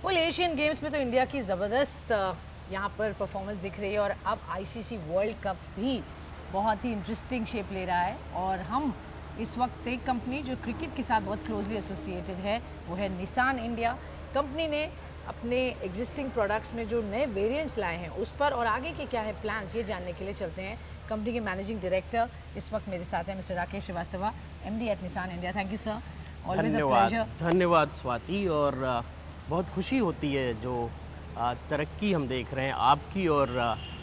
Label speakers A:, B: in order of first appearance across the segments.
A: well, Asian games में तो India की ज़बरदस्त यहाँ पर परफॉर्मेंस दिख रही है और अब आईसीसी वर्ल्ड कप भी बहुत ही इंटरेस्टिंग शेप ले रहा है। और हम इस वक्त एक कंपनी जो क्रिकेट के साथ बहुत क्लोजली एसोसिएटेड है वो है निसान इंडिया। कंपनी ने अपने एग्जिस्टिंग प्रोडक्ट्स में जो नए वेरिएंट्स लाए हैं उस पर और आगे के क्या है प्लान्स, ये जानने के लिए चलते हैं कंपनी के मैनेजिंग डायरेक्टर इस वक्त मेरे साथ हैं Mister Rakesh Srivastava, MD at Nissan India. Thank you sir, always a pleasure.
B: धन्यवाद स्वाति। और बहुत खुशी होती है जो तरक्की हम देख रहे हैं आपकी और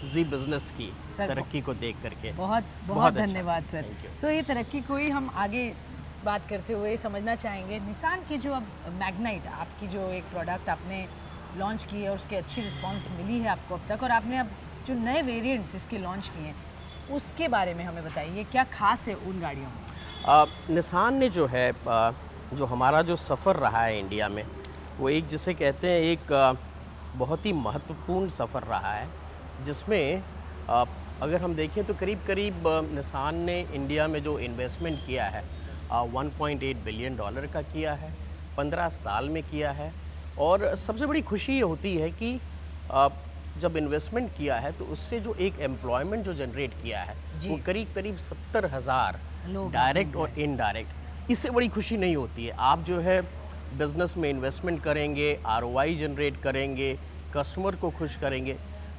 B: जी बिजनेस की तरक्की को देख करके।
A: बहुत
B: बहुत अच्छा।
A: धन्यवाद सर। तो ये तरक्की को ही हम आगे बात करते हुए समझना चाहेंगे, निसान की जो अब मैग्नाइट आपकी जो एक प्रोडक्ट आपने लॉन्च की है और उसकी अच्छी रिस्पांस मिली है आपको अब तक, और आपने अब जो नए वेरिएंट्स इसके लॉन्च किए हैं उसके बारे में हमें बताइए, क्या खास है उन गाड़ियों में?
B: निसान ने जो है जो हमारा जो सफ़र रहा है इंडिया में, वो एक जिसे कहते हैं एक बहुत ही महत्वपूर्ण सफ़र रहा है, जिसमें अगर हम देखें तो करीब करीब निसान ने इंडिया में जो इन्वेस्टमेंट किया है 1.8 बिलियन डॉलर का किया है, 15 साल में किया है। और सबसे बड़ी खुशी ये होती है कि जब इन्वेस्टमेंट किया है तो उससे जो एक एम्प्लॉयमेंट जो जनरेट किया है वो करीब करीब 70,000 डायरेक्ट और इनडायरेक्ट। इससे बड़ी खुशी नहीं होती है। आप जो है बिज़नेस में इन्वेस्टमेंट करेंगे, आरओआई जनरेट करेंगे, कस्टमर को खुश करेंगे,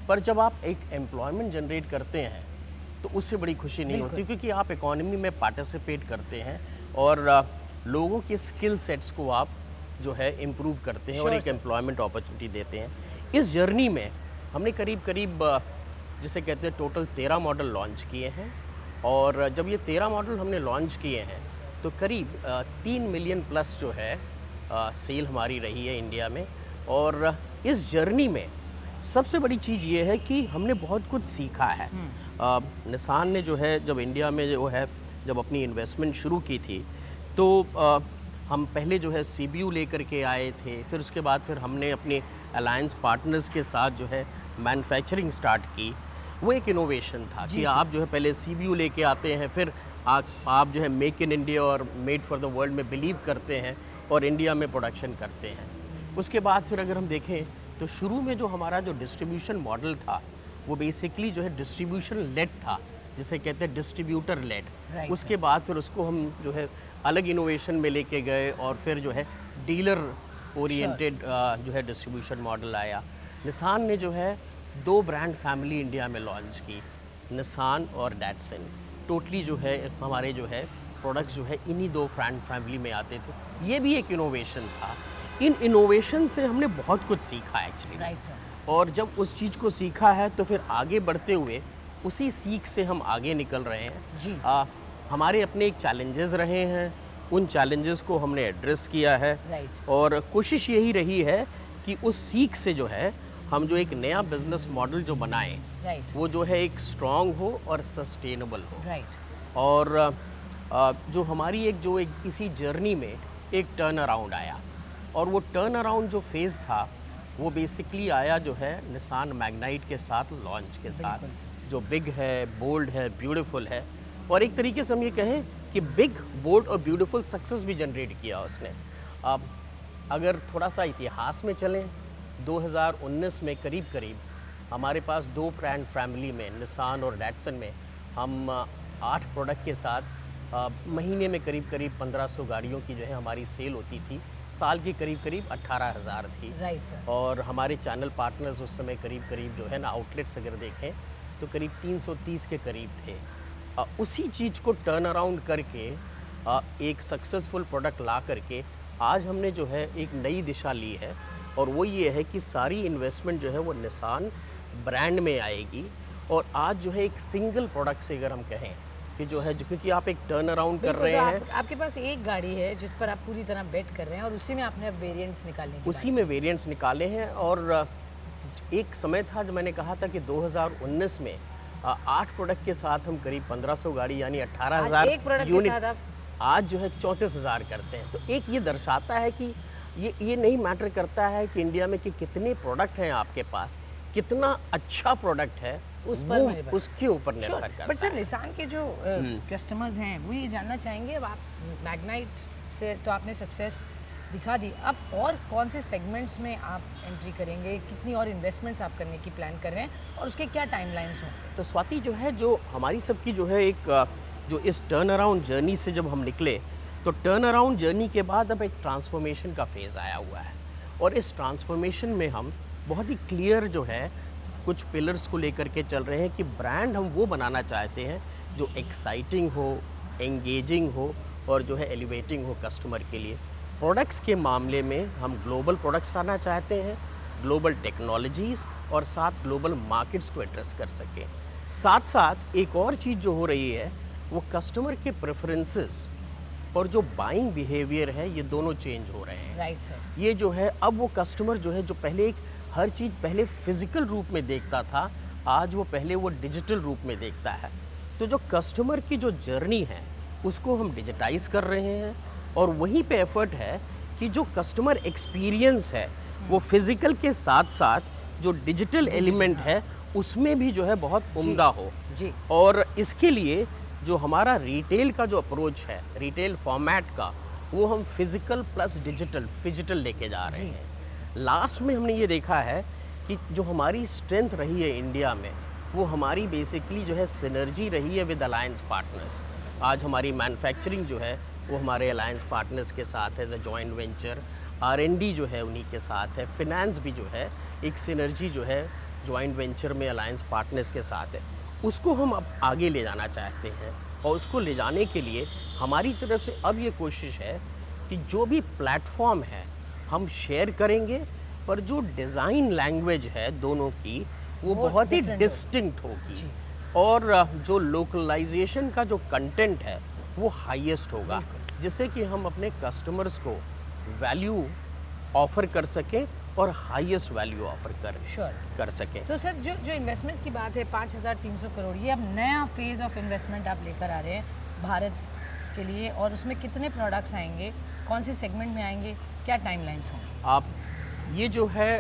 B: पर जब आप एक एम्प्लॉयमेंट जनरेट करते हैं तो उससे बड़ी खुशी नहीं होती, क्योंकि आप इकोनॉमी में पार्टिसिपेट करते हैं और लोगों के स्किल सेट्स को आप जो है इम्प्रूव करते हैं और एक एम्प्लॉयमेंट अपॉर्चुनिटी देते हैं। इस जर्नी में हमने करीब करीब जिसे कहते हैं टोटल 13 मॉडल लॉन्च किए हैं। और जब ये 13 मॉडल हमने लॉन्च किए हैं तो करीब 3 मिलियन प्लस जो है सेल हमारी रही है इंडिया में। और इस जर्नी में सबसे बड़ी चीज़ ये है कि हमने बहुत कुछ सीखा है। निसान ने जो है जब इंडिया में जो है जब अपनी इन्वेस्टमेंट शुरू की थी तो हम पहले जो है सीबीयू लेकर के आए थे, फिर उसके बाद फिर हमने अपने अलायंस पार्टनर्स के साथ जो है मैन्युफैक्चरिंग स्टार्ट की। वो एक इनोवेशन था कि आप जो है पहले सीबीयू लेके आते हैं, फिर आप जो है मेक इन इंडिया और मेड फॉर द वर्ल्ड में बिलीव करते हैं और इंडिया में प्रोडक्शन करते हैं। उसके बाद फिर अगर हम देखें तो शुरू में जो हमारा जो डिस्ट्रीब्यूशन मॉडल था वो बेसिकली जो है डिस्ट्रीब्यूशन लेड था, जिसे कहते हैं डिस्ट्रीब्यूटर लेड। उसके बाद फिर उसको हम जो है अलग इनोवेशन में लेके गए और फिर जो है डीलर ओरिएंटेड जो है डिस्ट्रीब्यूशन मॉडल आया। निसान ने जो है 2 ब्रांड फैमिली इंडिया में लॉन्च की, निसान और डैटसन। टोटली जो है हमारे जो है प्रोडक्ट्स जो है इन्हीं 2 ब्रांड फैमिली में आते थे। ये भी एक इनोवेशन था। इन इनोवेशन से हमने बहुत कुछ सीखा एक्चुअली। और जब उस चीज़ को सीखा है तो फिर आगे बढ़ते हुए उसी सीख से हम आगे निकल रहे हैं जी। हमारे अपने एक चैलेंजेस रहे हैं, उन चैलेंजेस को हमने एड्रेस किया है। और कोशिश यही रही है कि उस सीख से जो है हम जो एक नया बिजनेस मॉडल जो बनाएं वो जो है एक स्ट्रॉन्ग हो और सस्टेनेबल हो। और जो हमारी एक इसी जर्नी में एक टर्न अराउंड आया, और वो टर्न अराउंड जो फेज़ था वो बेसिकली आया जो है निसान मैग्नाइट के साथ लॉन्च के साथ, जो बिग है, बोल्ड है, ब्यूटीफुल है। और एक तरीके से हम ये कहें कि बिग, बोल्ड और ब्यूटीफुल सक्सेस भी जनरेट किया उसने। अब अगर थोड़ा सा इतिहास में चलें, 2019 में करीब करीब हमारे पास 2 ब्रांड फैमिली में निसान और डैटसन में हम 8 प्रोडक्ट के साथ महीने में करीब करीब 1500 गाड़ियों की जो है हमारी सेल होती थी। साल की करीब करीब 18,000 थी। और हमारे चैनल पार्टनर्स उस समय करीब करीब जो है ना आउटलेट्स अगर देखें तो करीब 330 के करीब थे। उसी चीज़ को टर्न अराउंड करके एक सक्सेसफुल प्रोडक्ट ला करके आज हमने जो है एक नई दिशा ली है, और वो ये है कि सारी इन्वेस्टमेंट जो है वो निसान ब्रांड में आएगी। और आज जो है एक सिंगल प्रोडक्ट से अगर हम कहें कि जो है क्योंकि आप एक टर्न अराउंड कर रहे हैं,
A: आपके पास एक गाड़ी है जिस पर आप पूरी तरह बेट कर रहे हैं और उसी में आपने वेरिएंट्स निकाले,
B: उसी में वेरिएंट्स निकाले हैं। और एक समय था जो मैंने कहा था कि 2019 में 8 प्रोडक्ट के साथ हम करीब 1500 गाड़ी यानी 18,000 यूनिट आज जो है 34,000 करते हैं। तो एक ये दर्शाता है कि ये नहीं मैटर करता है कि इंडिया में कि कितने प्रोडक्ट हैं आपके पास, कितना अच्छा प्रोडक्ट है उसके ऊपर निर्भर करता है।
A: बट सर निसान के जो कस्टमर्स हैं वो ये जानना चाहेंगे, अब आप मैग्नाइट से तो आपने सक्सेस दिखा दी। अब और कौन से सेगमेंट्स में आप एंट्री करेंगे, कितनी और इन्वेस्टमेंट्स आप करने की प्लान कर रहे हैं और उसके क्या टाइमलाइंस होंगे?
B: तो स्वाति जो है, जो हमारी सबकी जो है एक जो इस टर्न अराउंड जर्नी से जब हम निकले, तो टर्न अराउंड जर्नी के बाद अब एक ट्रांसफॉर्मेशन का फेज़ आया हुआ है। और इस ट्रांसफॉर्मेशन में हम बहुत ही क्लियर जो है कुछ पिलर्स को लेकर के चल रहे हैं कि ब्रांड हम वो बनाना चाहते हैं जो एक्साइटिंग हो, एंगेजिंग हो और जो है एलिवेटिंग हो कस्टमर के लिए। प्रोडक्ट्स के मामले में हम ग्लोबल प्रोडक्ट्स लाना चाहते हैं, ग्लोबल टेक्नोलॉजीज़ और साथ ग्लोबल मार्केट्स को एड्रेस कर सकें। साथ साथ एक और चीज़ जो हो रही है वो कस्टमर के प्रेफरेंसेस और जो बाइंग बिहेवियर है, ये दोनों चेंज हो रहे हैं।
A: Right sir.
B: ये जो है अब वो कस्टमर जो है, जो पहले एक हर चीज़ पहले फिजिकल रूप में देखता था, आज वो पहले वो डिजिटल रूप में देखता है। तो जो कस्टमर की जो जर्नी है उसको हम डिजिटाइज कर रहे हैं और वहीं पे एफर्ट है कि जो कस्टमर एक्सपीरियंस है वो फिजिकल के साथ साथ जो डिजिटल एलिमेंट है उसमें भी जो है बहुत उम्दा हो।
A: जी।
B: और इसके लिए जो हमारा रिटेल का जो अप्रोच है, रिटेल फॉर्मेट का, वो हम फिजिकल प्लस डिजिटल लेके जा रहे हैं। लास्ट में हमने ये देखा है कि जो हमारी स्ट्रेंथ रही है इंडिया में, वो हमारी बेसिकली जो है सिनर्जी रही है विद अलायंस पार्टनर्स। आज हमारी मैन्युफैक्चरिंग जो है वो हमारे अलायंस पार्टनर्स के साथ as a joint venture, R&D जो है उन्हीं के साथ है, फिनेंस भी जो है एक सिनर्जी जो है जॉइंट वेंचर में अलायंस पार्टनर्स के साथ है। उसको हम अब आगे ले जाना चाहते हैं और उसको ले जाने के लिए हमारी तरफ से अब ये कोशिश है कि जो भी प्लेटफॉर्म है हम शेयर करेंगे, पर जो डिज़ाइन लैंग्वेज है दोनों की वो बहुत ही
A: different
B: डिस्टिंक्ट होगी और जो लोकलाइजेशन का जो कंटेंट है वो हाईएस्ट होगा, जिससे कि हम अपने कस्टमर्स को वैल्यू ऑफर कर सकें और हाईएस्ट वैल्यू ऑफर कर सकें।
A: तो सर जो जो इन्वेस्टमेंट्स की बात है 5,300 करोड़, ये अब नया फेज़ ऑफ इन्वेस्टमेंट आप लेकर आ रहे हैं भारत के लिए, और उसमें कितने प्रोडक्ट्स आएंगे, कौन सी सेगमेंट में आएंगे, क्या टाइमलाइंस होंगे?
B: आप ये जो है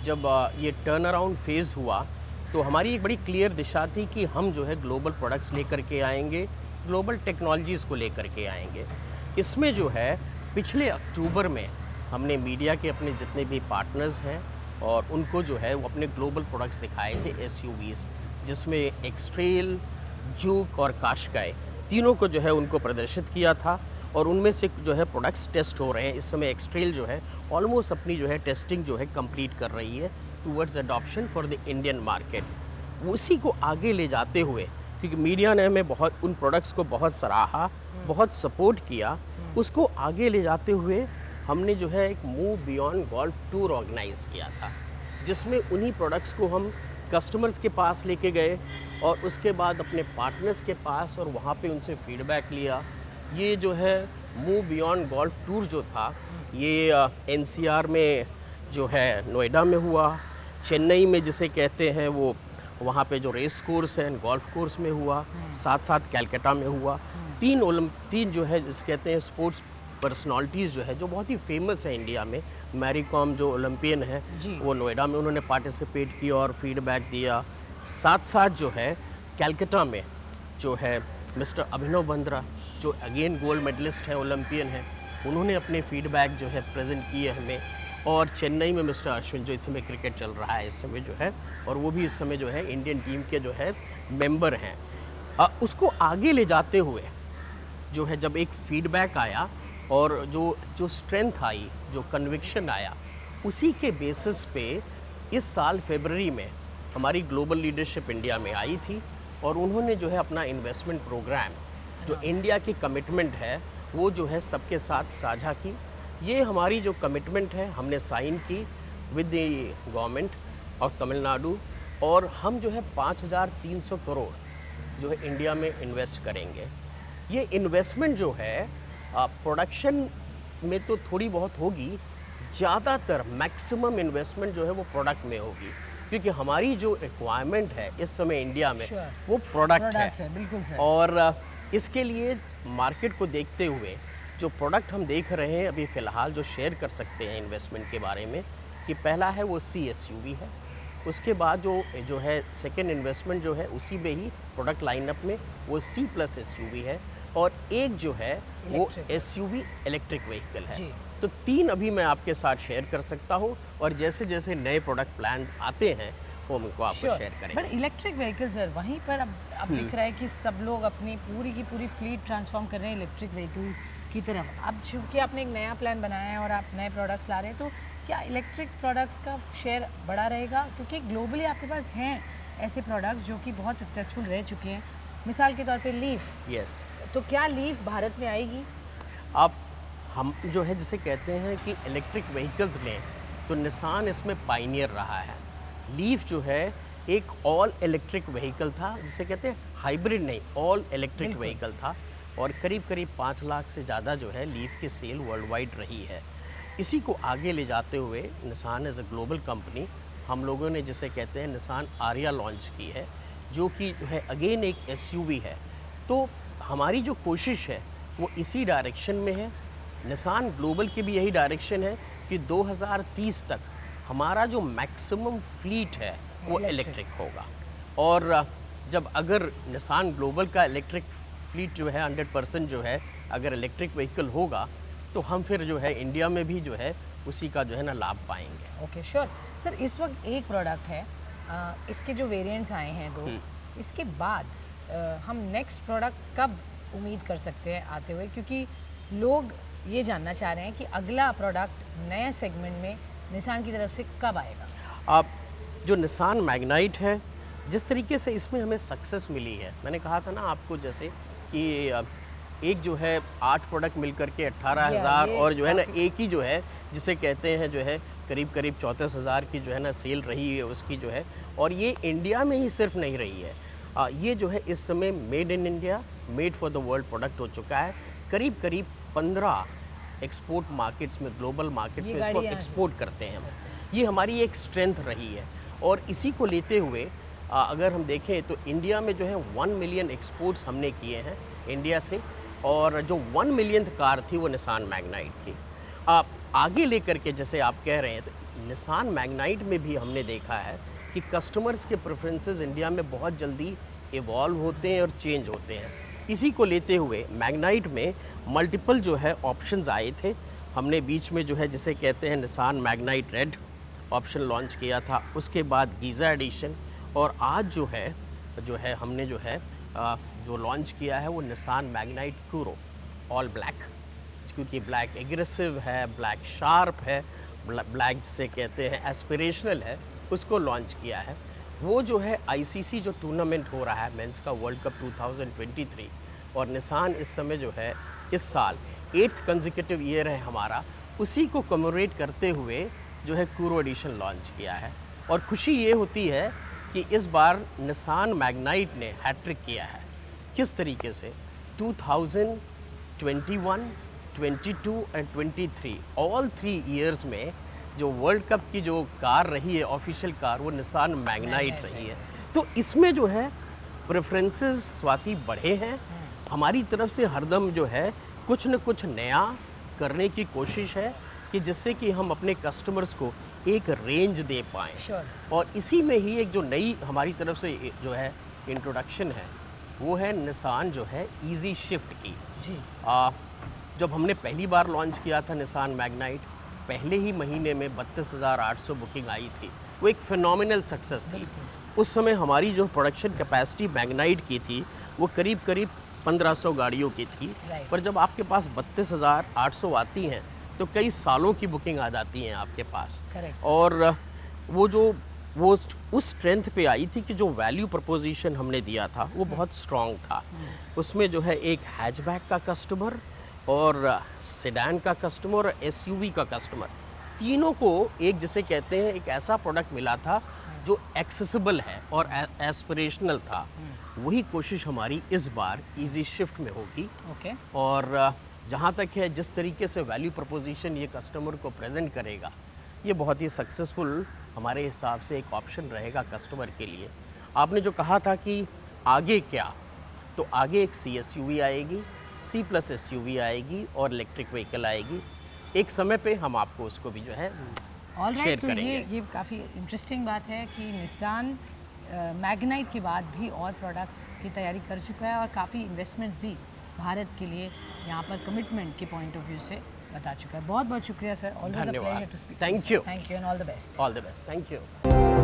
B: जब ये टर्न अराउंड फेज़ हुआ तो हमारी एक बड़ी क्लियर दिशा थी कि हम जो है ग्लोबल प्रोडक्ट्स लेकर के आएंगे, ग्लोबल टेक्नोलॉजीज़ को लेकर के आएंगे। इसमें जो है पिछले अक्टूबर में हमने मीडिया के अपने जितने भी पार्टनर्स हैं और उनको जो है वो अपने ग्लोबल प्रोडक्ट्स दिखाए थे, SUVs, जिसमें एक्सट्रेल, जूक और काशकाई तीनों को जो है उनको प्रदर्शित किया था और उनमें से जो है प्रोडक्ट्स टेस्ट हो रहे हैं। इस समय एक्सट्रेल जो है ऑलमोस्ट अपनी जो है टेस्टिंग जो है कंप्लीट कर रही है towards adoption for the Indian market. उसी को आगे ले जाते हुए, क्योंकि मीडिया ने हमें बहुत उन प्रोडक्ट्स को बहुत सराहा, बहुत सपोर्ट किया, उसको आगे ले जाते हुए हमने जो है एक move beyond golf tour organise किया था, जिसमें उन्हीं प्रोडक्ट्स को हम कस्टमर्स के पास लेके गए और उसके बाद अपने पार्टनर्स के पास और वहाँ पे उनसे फीडबैक लिया। ये जो है मूव बियॉन्ड गोल्फ टूर जो था, ये NCR में जो है नोएडा में हुआ, चेन्नई में जिसे कहते हैं वो वहाँ पे जो रेस कोर्स है गोल्फ कोर्स में हुआ, साथ साथ कैलकाटा में हुआ। तीन जो है जिसे कहते हैं स्पोर्ट्स पर्सनालिटीज़ जो है जो बहुत ही फेमस है इंडिया में, मैरी कॉम जो ओलंपियन है वो नोएडा में उन्होंने पार्टिसिपेट किया और फीडबैक दिया। साथ साथ जो है कैलकाटा में जो है मिस्टर अभिनव बंद्रा जो अगेन गोल्ड मेडलिस्ट है, ओलंपियन है, उन्होंने अपने फीडबैक जो है प्रेजेंट किए हमें। और चेन्नई में मिस्टर अश्विन जो इस समय क्रिकेट चल रहा है इस समय जो है, और वो भी इस समय जो है इंडियन टीम के जो है मेंबर हैं। उसको आगे ले जाते हुए जो है जब एक फीडबैक आया और जो स्ट्रेंथ आई, जो कन्विक्शन आया, उसी के बेसिस पे इस साल फरवरी में हमारी ग्लोबल लीडरशिप इंडिया में आई थी और उन्होंने जो है अपना इन्वेस्टमेंट प्रोग्राम, जो इंडिया की कमिटमेंट है, वो जो है सबके साथ साझा की। ये हमारी जो कमिटमेंट है हमने साइन की with the government of Tamil Nadu, और हम जो है 5,300 करोड़ जो है इंडिया में इन्वेस्ट करेंगे। ये इन्वेस्टमेंट जो है प्रोडक्शन में तो थोड़ी बहुत होगी, ज़्यादातर मैक्सिमम इन्वेस्टमेंट जो है वो प्रोडक्ट में होगी, क्योंकि हमारी जो रिक्वायरमेंट है इस समय इंडिया में वो प्रोडक्ट है।
A: बिल्कुल सर।
B: और इसके लिए मार्केट को देखते हुए जो प्रोडक्ट हम देख रहे हैं अभी फ़िलहाल जो शेयर कर सकते हैं इन्वेस्टमेंट के बारे में, कि पहला है वो C SUV है, उसके बाद जो है सेकेंड इन्वेस्टमेंट जो है उसी में ही प्रोडक्ट लाइनअप में वो C+ SUV है, और एक जो है वो SUV इलेक्ट्रिक व्हीकल है। तो 3 अभी मैं आपके साथ शेयर कर सकता हूँ, और जैसे जैसे नए प्रोडक्ट प्लान्स आते हैं वो हम उनको आपको शेयर करेंगे।
A: बट इलेक्ट्रिक व्हीकल सर, वहीं पर अब दिख रहा है कि सब लोग अपनी पूरी की पूरी फ्लीट ट्रांसफॉर्म कर रहे हैं इलेक्ट्रिक व्हीकल की तरफ। अब चूँकि आपने एक नया प्लान बनाया है और आप नए प्रोडक्ट्स ला रहे हैं, तो क्या इलेक्ट्रिक प्रोडक्ट्स का शेयर बड़ा रहेगा? क्योंकि ग्लोबली आपके पास हैं ऐसे प्रोडक्ट्स जो कि बहुत सक्सेसफुल रह चुके हैं, मिसाल के तौर पे लीफ।
B: यस।
A: तो क्या लीफ भारत में आएगी?
B: अब हम जो है जिसे कहते हैं कि इलेक्ट्रिक व्हीकल्स लें, तो निसान इसमें पायनियर रहा है। लीफ जो है एक ऑल इलेक्ट्रिक व्हीकल था, जिसे कहते हैं हाइब्रिड नहीं, ऑल इलेक्ट्रिक
A: बिल्कुल।
B: व्हीकल था, और करीब करीब 5 लाख से ज़्यादा जो है लीफ की सेल वर्ल्ड वाइड रही है। इसी को आगे ले जाते हुए Nissan as a global company, हम लोगों ने जिसे कहते हैं निसान आरिया लॉन्च की है, जो कि जो है अगेन एक एसयूवी है। तो हमारी जो कोशिश है वो इसी डायरेक्शन में है। निसान ग्लोबल की भी यही डायरेक्शन है कि 2030 तक हमारा जो मैक्सिमम फ्लीट है वो इलेक्ट्रिक होगा। और जब अगर निसान ग्लोबल का इलेक्ट्रिक फ्लीट जो है 100% जो है अगर इलेक्ट्रिक व्हीकल होगा, तो हम फिर जो है इंडिया में भी जो है उसी का जो है ना लाभ पाएंगे।
A: Okay, sure sir. इस वक्त एक प्रोडक्ट है, इसके जो वेरिएंट्स आए हैं 2, इसके बाद हम नेक्स्ट प्रोडक्ट कब उम्मीद कर सकते हैं आते हुए? क्योंकि लोग ये जानना चाह रहे हैं कि अगला प्रोडक्ट नए सेगमेंट में निसान की तरफ से कब आएगा?
B: आप जो निसान मैग्नाइट है, जिस तरीके से इसमें हमें सक्सेस मिली है, मैंने कहा था ना आपको जैसे कि एक जो है 8 प्रोडक्ट मिलकर के 18,000
A: ये
B: और जो है ना
A: काफ़ी-
B: एक ही जो है जिसे कहते हैं जो है करीब करीब 34,000 की जो है ना सेल रही है उसकी जो है, और ये इंडिया में ही सिर्फ नहीं रही है। ये जो है इस समय made in India, made for the world product हो चुका है। करीब करीब 15 एक्सपोर्ट मार्केट्स में, ग्लोबल मार्केट्स
A: ये
B: में इसको
A: गाड़ी यहाँ से-
B: एक्सपोर्ट करते हैं हम। ये हमारी एक स्ट्रेंथ रही है, और इसी को लेते हुए अगर हम देखें तो इंडिया में जो है 1 मिलियन एक्सपोर्ट्स हमने किए हैं इंडिया से, और जो 1 मिलियन कार थी वो निसान मैग्नाइट थी। आप आगे लेकर के जैसे आप कह रहे हैं, तो निसान मैग्नाइट में भी हमने देखा है कि कस्टमर्स के प्रेफरेंसेस इंडिया में बहुत जल्दी इवॉल्व होते हैं और चेंज होते हैं। इसी को लेते हुए मैग्नाइट में मल्टीपल जो है ऑप्शंस आए थे। हमने बीच में जो है जिसे कहते हैं Nissan Magnite red option launch किया था, उसके बाद गीज़ा एडिशन, और आज जो है हमने जो है जो लॉन्च किया है वो निसान मैग्नाइट कूरो ऑल ब्लैक, क्योंकि ब्लैक एग्रेसिव है, ब्लैक शार्प है, ब्लैक जिसे कहते हैं एस्पिरेशनल है, उसको लॉन्च किया है। वो जो है आईसीसी जो टूर्नामेंट हो रहा है मेंस का वर्ल्ड कप 2023, और निसान इस समय जो है इस साल 8th कंसेक्यूटिव ईयर है हमारा, उसी को कमेमोरेट करते हुए जो है कूरो एडिशन लॉन्च किया है। और खुशी ये होती है कि इस बार निसान मैग्नाइट ने हैट्रिक किया है। किस तरीके से 2021, 22 एंड 23 ऑल 3 ईयर्स में जो वर्ल्ड कप की जो कार रही है ऑफिशियल कार, वो निसान मैग्नाइट रही है। तो इसमें जो है प्रेफरेंसेस स्वाति बढ़े हैं। हमारी तरफ से हरदम जो है कुछ न कुछ नया करने की कोशिश है कि जिससे कि हम अपने कस्टमर्स को एक रेंज दे पाएँ।
A: श्योर।
B: और इसी में ही एक जो नई हमारी तरफ से जो है इंट्रोडक्शन है वो है निसान जो है इजी शिफ्ट की।
A: जी।
B: जब हमने पहली बार लॉन्च किया था निसान मैग्नाइट, पहले ही महीने में 32,800 बुकिंग आई थी। वो एक फिनोमिनल सक्सेस थी। उस समय हमारी जो प्रोडक्शन कैपेसिटी मैग्नाइट की थी वो करीब करीब 1500 गाड़ियों की थी।
A: Right.
B: पर जब आपके पास 32,800 आती हैं तो कई सालों की बुकिंग आ जाती हैं आपके पास।
A: Correct, sir.
B: और वो उस स्ट्रेंथ पे आई थी कि जो वैल्यू प्रपोजिशन हमने दिया था वो बहुत स्ट्रॉन्ग था। उसमें जो है एक हैचबैक का कस्टमर और सेडान का कस्टमर और एसयूवी का कस्टमर, तीनों को एक जिसे कहते हैं एक ऐसा प्रोडक्ट मिला था जो एक्सेसिबल है और एस्पिरेशनल था। वही कोशिश हमारी इस बार इजी शिफ्ट में होगी।
A: ओके।
B: और जहाँ तक है जिस तरीके से वैल्यू प्रपोजिशन ये कस्टमर को प्रेजेंट करेगा, ये बहुत ही सक्सेसफुल हमारे हिसाब से एक ऑप्शन रहेगा कस्टमर के लिए। आपने जो कहा था कि आगे क्या, तो आगे एक CSUV आएगी, C+ SUV आएगी और इलेक्ट्रिक व्हीकल आएगी। एक समय पे हम आपको उसको भी जो है
A: ऑल
B: शेयर
A: राइट। तो
B: करेंगे।
A: ये काफ़ी इंटरेस्टिंग बात है कि निसान मैग्नाइट के बाद भी और प्रोडक्ट्स की तैयारी कर चुका है और काफ़ी इन्वेस्टमेंट्स भी भारत के लिए यहाँ पर कमिटमेंट के पॉइंट ऑफ व्यू से बता चुका है। बहुत बहुत शुक्रिया सर, ऑलवेज अ
B: धन्यवाद।
A: Pleasure to speak.
B: Thank you.
A: Thank you and all the best.
B: All the best, thank you.